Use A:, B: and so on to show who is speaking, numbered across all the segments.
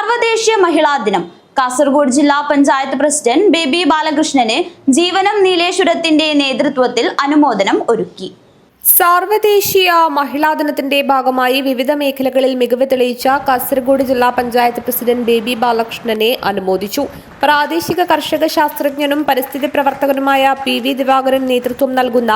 A: സർവദേശീയ മഹിളാ ദിനം കാസർഗോഡ് ജില്ലാ panchayat president baby ബാലകൃഷ്ണന് ജീവനം നീലേശ്വരത്തിന്റെ നേതൃത്വത്തിൽ അനുമോദനം ഒരുക്കി.
B: സാർവദേശീയ മഹിളാ ദിനത്തിന്റെ ഭാഗമായി വിവിധ മേഖലകളിൽ മികവ് തെളിയിച്ച കാസർഗോഡ് ജില്ലാ പഞ്ചായത്ത് പ്രസിഡന്റ് ബേബി ബാലകൃഷ്ണനെ അനുമോദിച്ചു. പ്രാദേശിക കർഷക ശാസ്ത്രജ്ഞനും പരിസ്ഥിതി പ്രവർത്തകനുമായ PV ദിവാകരൻ നേതൃത്വം നൽകുന്ന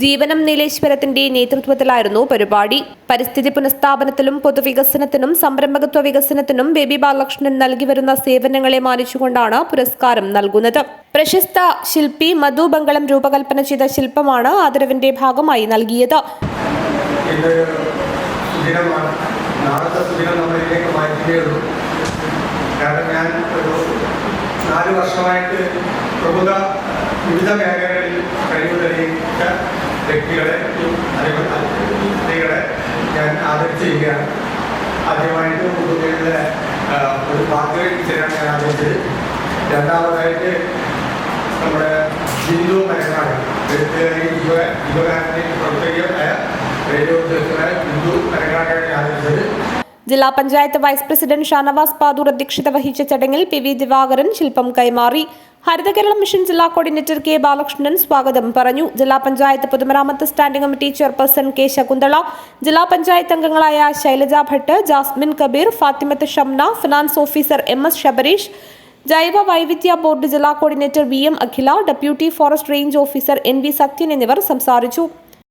B: ജീവനം നീലേശ്വരത്തിന്റെ നേതൃത്വത്തിലായിരുന്നു പരിപാടി. പരിസ്ഥിതി പുനഃസ്ഥാപനത്തിലും പൊതുവികസനത്തിനും സംരംഭകത്വ വികസനത്തിനും ബേബി ബാലകൃഷ്ണൻ നൽകി വരുന്ന സേവനങ്ങളെ മാനിച്ചുകൊണ്ടാണ് പുരസ്കാരം നൽകുന്നത്. പ്രശസ്ത ശില്പി മധു ബംഗളം രൂപകൽപ്പന ചെയ്ത ശില്പമാണ് ആദരവിന്റെ ഭാഗമായി നൽകിയത്.
C: ഞാൻ ഒരു 4 വർഷമായിട്ട് പ്രമുഖ വിവിധ മേഖലകളിൽ കഴിവ് തെളിയിച്ച വ്യക്തികളെ സ്ത്രീകളെ ഞാൻ ആദരിച്ചിരിക്കുകയാണ്. ആദ്യമായിട്ട് കുടുംബത്തിലെ ഒരു പാർട്ടി ടീച്ചറാണ് ഞാൻ ആദരിച്ചത്. രണ്ടാമതായിട്ട് നമ്മുടെ ഹിന്ദു മരക്കാട് എഴുത്തുകാരി യുവകാരൻ്റെ പ്രവർത്തകയായ റേഡിയോ ഉദ്യോഗസ്ഥരായ ഹിന്ദു മരക്കാടാണ് ആദരിച്ചത്.
B: ജില്ലാ പഞ്ചായത്ത് വൈസ് പ്രസിഡന്റ് ഷാനവാസ് പാദൂർ അധ്യക്ഷത വഹിച്ച ചടങ്ങിൽ PV ദിവാകരൻ ശില്പം കൈമാറി. ഹരിത കേരളം മിഷൻ ജില്ലാ കോർഡിനേറ്റർ K ബാലകൃഷ്ണൻ സ്വാഗതം പറഞ്ഞു. ജില്ലാ പഞ്ചായത്ത് പൊതുമരാമത്ത് standing committee chairperson K Shakuntala, ജില്ലാ പഞ്ചായത്ത് അംഗങ്ങളായ Shailaja Bhat, Jasmin Kabeer, Fathimath Shamna, finance officer MS Sabareesh, ജൈവ വൈവിധ്യ ബോർഡ് ജില്ലാ coordinator VM Akhila, deputy forest range officer NV Sathyan എന്നിവർ സംസാരിച്ചു.